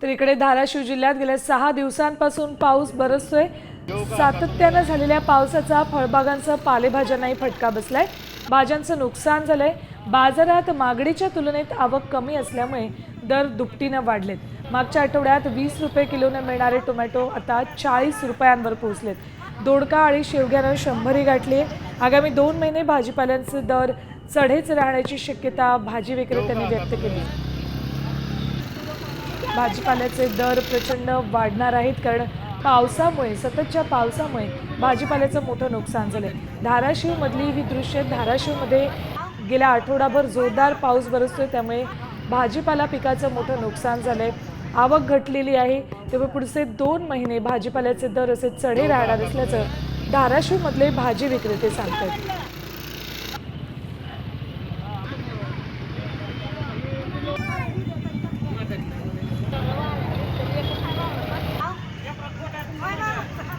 तर इकडे धाराशिव जिल्ह्यात गेल्या 6 दिवसांपासून पाऊस बरसतोय। सातत्यानं झालेल्या पावसाचा फळबागांसह पालेभाज्यांनाही फटका बसलाय। भाज्यांचं नुकसान झालंय। बाजारात मागणीच्या तुलनेत आवक कमी असल्यामुळे दर दुपटीनं वाढलेत। मागच्या आठवड्यात 20 रुपये किलोने मिळणारे टोमॅटो आता 40 रुपयांवर पोहोचलेत। दोडका आणि शेवग्यानं 100ही गाठली। आगामी 2 महिने भाजीपाल्यांचे दर चढेच राहण्याची शक्यता भाजी विक्रेत्यांनी व्यक्त केली। भाजीपाल्याचे दर प्रचंड वाढणार आहेत, कारण सततच्या पावसामुळे भाजीपाल्याचं मोठं नुकसान झालंय। धाराशिव मधली ही दृश्य धाराशिवमध्ये गेल्या आठवडाभर जोरदार पाऊस बरसतोय, त्यामुळे भाजीपाला पिकाचं मोठं नुकसान झालंय। आवक घटलेली आहे, तेव्हा पुढचे 2 महिने भाजीपाल्याचे दर असे चढे राहणार असल्याचं धाराशिव मधले भाजी विक्रेते सांगतात।